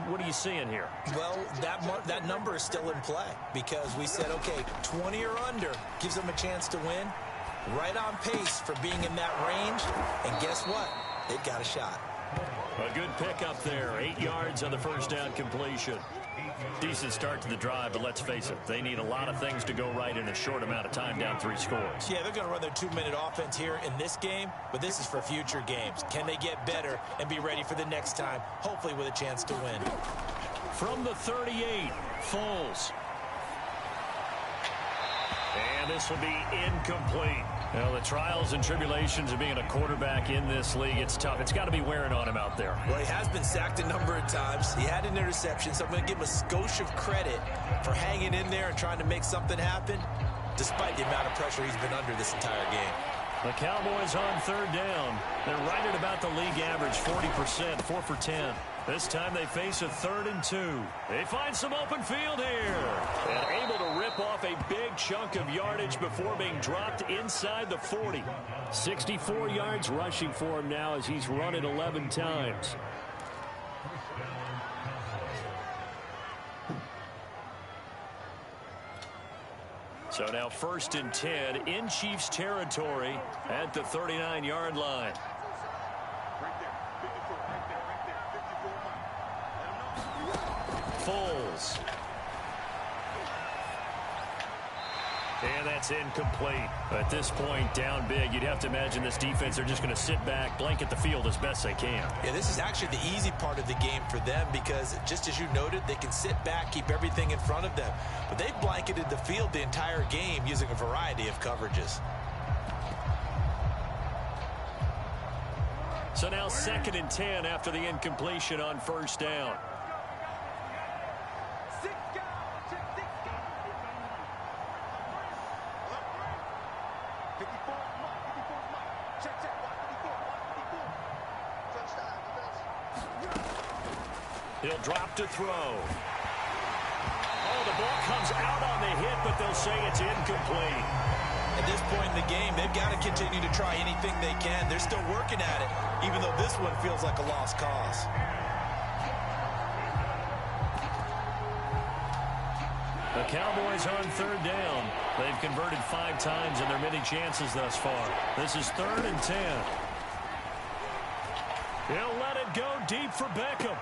What are you seeing here? Well, that number is still in play because we said, okay, 20 or under gives them a chance to win. Right on pace for being in that range. And guess what? They've got a shot. A good pickup there. 8 yards on the first down completion. Decent start to the drive, but let's face it, they need a lot of things to go right in a short amount of time, down 3 scores. Yeah, they're going to run their 2-minute offense here in this game, but this is for future games. Can they get better and be ready for the next time, hopefully with a chance to win? From the 38, Foles. And this will be incomplete. Well, the trials and tribulations of being a quarterback in this league, it's tough. It's got to be wearing on him out there. Well, he has been sacked a number of times. He had an interception, so I'm going to give him a skosh of credit for hanging in there and trying to make something happen, despite the amount of pressure he's been under this entire game. The Cowboys on third down. They're right at about the league average, 40%, 4 for 10. This time they face a 3rd and 2. They find some open field here. And able to rip off a big chunk of yardage before being dropped inside the 40. 64 yards rushing for him now as he's run it 11 times. So now 1st and 10 in Chiefs territory at the 39-yard line. Foles. And that's incomplete. At this point, down big, you'd have to imagine this defense, they're just going to sit back, blanket the field as best they can. Yeah, this is actually the easy part of the game for them because, just as you noted, they can sit back, keep everything in front of them. But they've blanketed the field the entire game using a variety of coverages. So now 2nd and 10 after the incompletion on 1st down. He'll drop to throw. Oh, the ball comes out on the hit, but they'll say it's incomplete. At this point in the game, they've got to continue to try anything they can. They're still working at it, even though this one feels like a lost cause. The Cowboys on 3rd down. They've converted 5 times in their many chances thus far. This is 3rd and 10. He'll let it go deep for Beckham.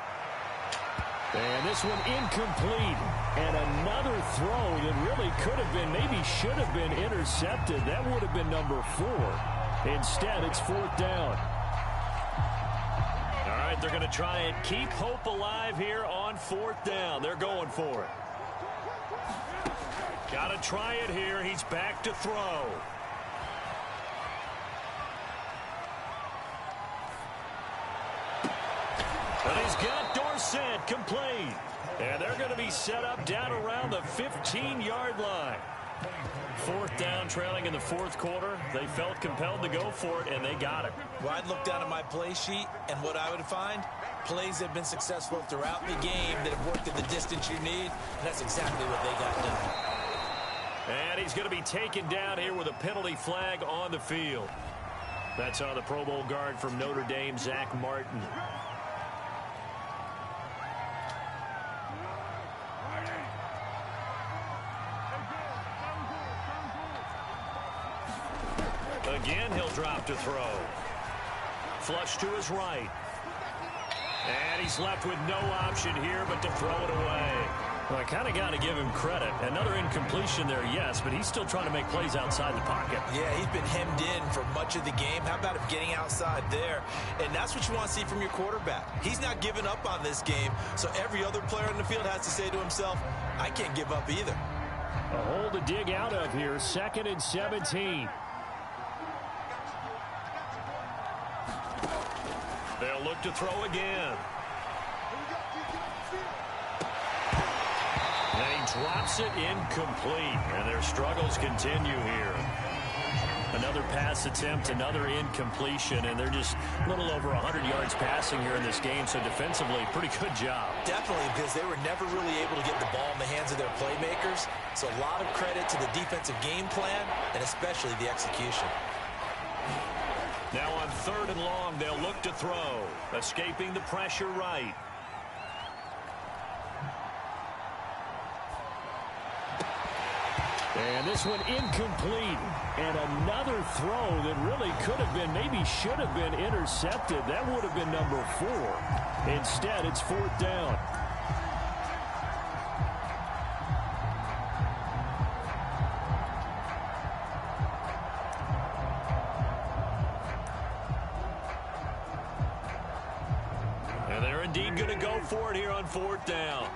And this one incomplete. And another throw that really could have been, maybe should have been intercepted. That would have been number 4. Instead, it's 4th down. All right, they're going to try and keep hope alive here on 4th down. They're going for it. Got to try it here. He's back to throw. But he's got Dorsett complete. And they're going to be set up down around the 15-yard line. 4th down, trailing in the 4th quarter. They felt compelled to go for it, and they got it. Well, I'd look down at my play sheet, and what I would find, plays have been successful throughout the game that have worked at the distance you need, and that's exactly what they got done. And he's going to be taken down here with a penalty flag on the field. That's on the Pro Bowl guard from Notre Dame, Zach Martin. Again, he'll drop to throw. Flush to his right. And he's left with no option here but to throw it away. Well, I kind of got to give him credit. Another incompletion there, yes, but he's still trying to make plays outside the pocket. Yeah, he's been hemmed in for much of the game. How about him getting outside there? And that's what you want to see from your quarterback. He's not giving up on this game, so every other player in the field has to say to himself, I can't give up either. A hole to dig out of here, 2nd and 17. They'll look to throw again. And he drops it incomplete, and their struggles continue here. Another pass attempt, another incompletion, and they're just a little over 100 yards passing here in this game, so defensively, pretty good job. Definitely, because they were never really able to get the ball in the hands of their playmakers, so a lot of credit to the defensive game plan, and especially the execution. Now on 3rd and long, they'll look to throw, escaping the pressure right. And this one incomplete. And another throw that really could have been, maybe should have been intercepted. That would have been number 4. Instead, it's 4th down. And they're indeed going to go for it here on 4th down.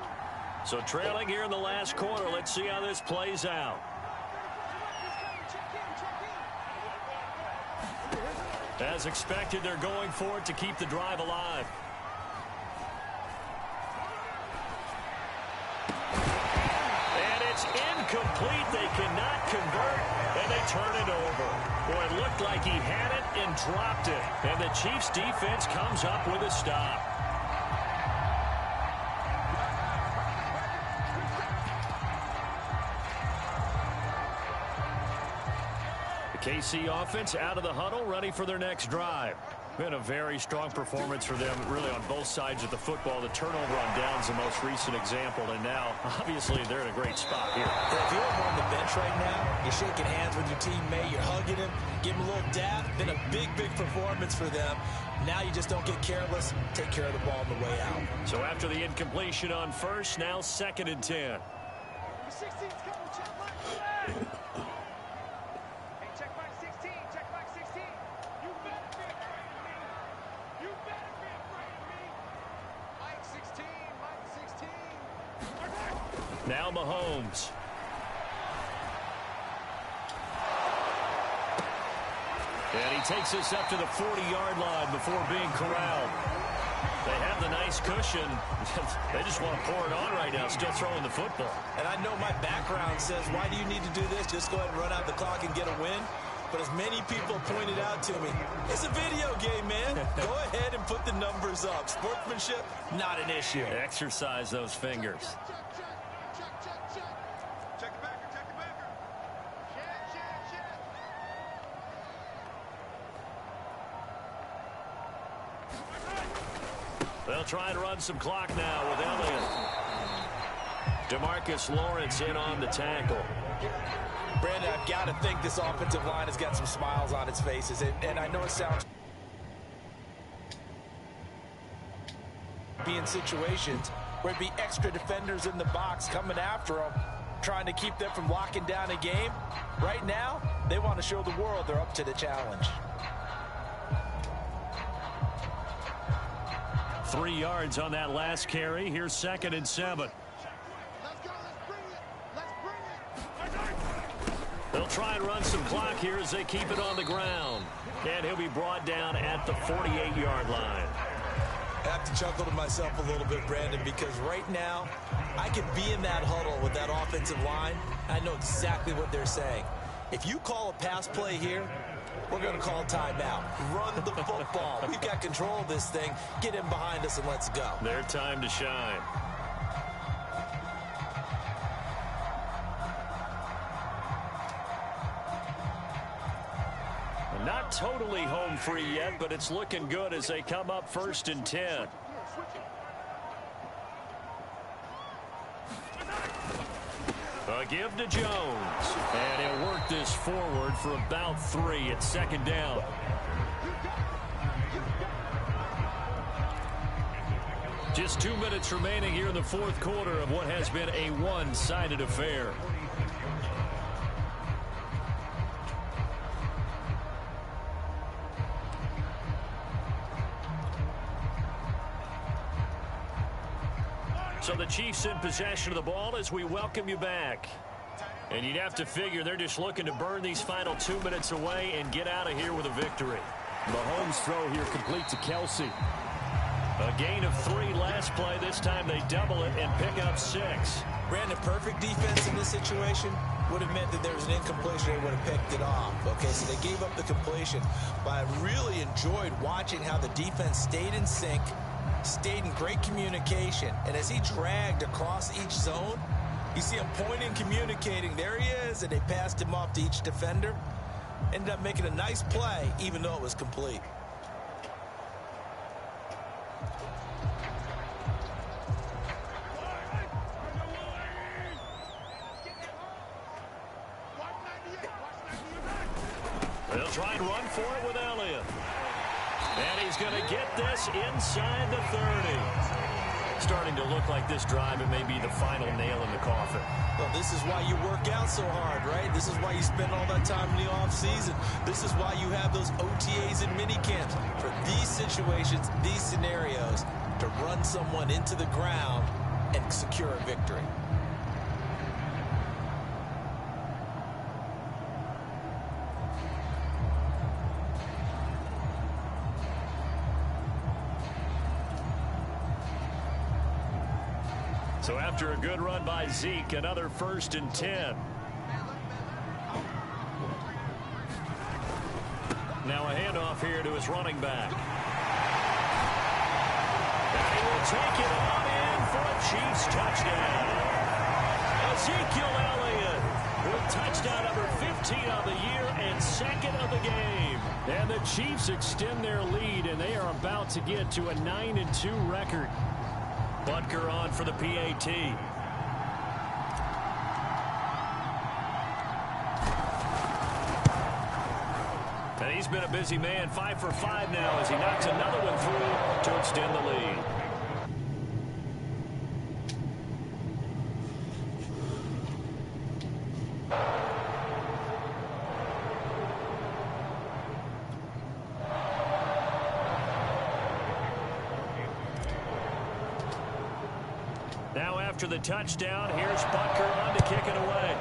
So trailing here in the last quarter, let's see how this plays out. As expected, they're going for it to keep the drive alive. And it's incomplete. They cannot convert, and they turn it over. Boy, it looked like he had it and dropped it. And the Chiefs' defense comes up with a stop. KC offense out of the huddle, ready for their next drive. Been a very strong performance for them, really, on both sides of the football. The turnover on downs, the most recent example, and now, obviously, they're in a great spot here. If you're on the bench right now, you're shaking hands with your teammate, you're hugging him, give him a little dab. Been a big, big performance for them. Now you just don't get careless. Take care of the ball on the way out. So after the incompletion on 1st, now 2nd and 10. Now Mahomes. And he takes us up to the 40-yard line before being corralled. They have the nice cushion. They just want to pour it on right now, still throwing the football. And I know my background says, why do you need to do this? Just go ahead and run out the clock and get a win. But as many people pointed out to me, it's a video game, man. Go ahead and put the numbers up. Sportsmanship, not an issue. Exercise those fingers. They'll try and run some clock now with Elliott. DeMarcus Lawrence in on the tackle. Brandon, I've got to think this offensive line has got some smiles on its faces. And I know it sounds... be in situations where it'd be extra defenders in the box coming after them, trying to keep them from locking down a game. Right now, they want to show the world they're up to the challenge. 3 yards on that last carry. Here's 2nd and 7. They'll try and run some clock here as they keep it on the ground. And he'll be brought down at the 48-yard line. I have to chuckle to myself a little bit, Brandon, because right now I could be in that huddle with that offensive line. I know exactly what they're saying. If you call a pass play here, we're going to call timeout. Run the football. We've got control of this thing. Get in behind us and let's go. Their time to shine. Not totally home free yet, but it's looking good as they come up 1st and 10. A give to Jones. And he'll work this forward for about 3 at 2nd down. Just 2 minutes remaining here in the 4th quarter of what has been a one-sided affair. So the Chiefs in possession of the ball as we welcome you back. And you'd have to figure they're just looking to burn these final 2 minutes away and get out of here with a victory. Mahomes' throw here complete to Kelsey. A gain of 3 last play. This time they double it and pick up 6. Brandon, perfect defense in this situation would have meant that there was an incompletion. They would have picked it off. Okay, so they gave up the completion. But I really enjoyed watching how the defense stayed in sync, stayed in great communication. And as he dragged across each zone, you see him pointing, communicating. There he is, and they passed him off to each defender. Ended up making a nice play, even though it was complete. They'll try and run for it with Elliott. And he's going to get this inside the 30. Starting to look like this drive, it may be the final nail in the coffin. Well, this is why you work out so hard, right? This is why you spend all that time in the offseason. This is why you have those OTAs and mini camps. For these situations, these scenarios, to run someone into the ground and secure a victory. So after a good run by Zeke, another 1st and 10. Now a handoff here to his running back. And he will take it on in for a Chiefs touchdown. Ezekiel Elliott with touchdown number 15 on the year and 2nd of the game. And the Chiefs extend their lead, and they are about to get to a 9-2 record. Butker on for the PAT. And he's been a busy man, 5 for 5 now as he knocks another one through to extend the lead. Now after the touchdown, here's Butker on to kick it away.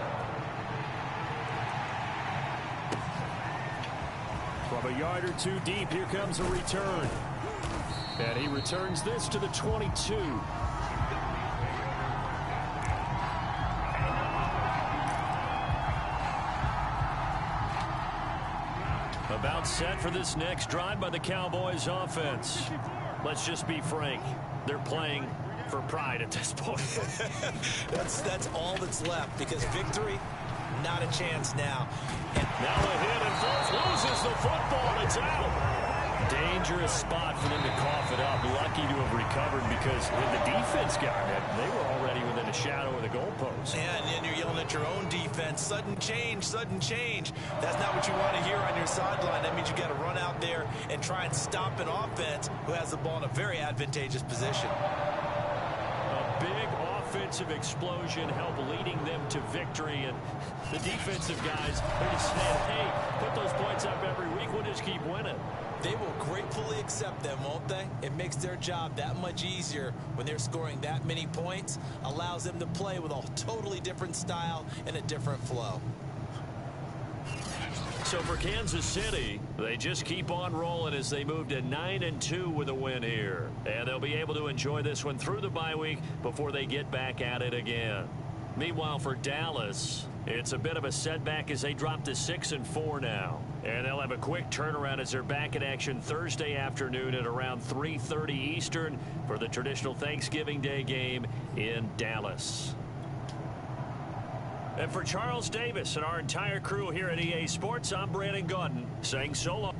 From a yard or 2 deep, here comes a return. And he returns this to the 22. About set for this next drive by the Cowboys offense. Let's just be frank. They're playing for pride at this point. That's all that's left, because victory, not a chance now. And now a hit, and Foles loses the football. It's out. Dangerous spot for them to cough it up. Lucky to have recovered, because when the defense got it, they were already within a shadow of the goalpost. Yeah, and then you're yelling at your own defense. Sudden change, sudden change. That's not what you want to hear on your sideline. That means you got to run out there and try and stop an offense who has the ball in a very advantageous position. Big offensive explosion help leading them to victory, and the defensive guys are just saying, hey, put those points up every week, we'll just keep winning. They will gratefully accept them, won't they? It makes their job that much easier when they're scoring that many points, allows them to play with a totally different style and a different flow. So for Kansas City, they just keep on rolling as they move to 9-2 with a win here. And they'll be able to enjoy this one through the bye week before they get back at it again. Meanwhile, for Dallas, it's a bit of a setback as they drop to 6-4 now. And they'll have a quick turnaround as they're back in action Thursday afternoon at around 3:30 Eastern for the traditional Thanksgiving Day game in Dallas. And for Charles Davis and our entire crew here at EA Sports, I'm Brandon Gaudin saying so long.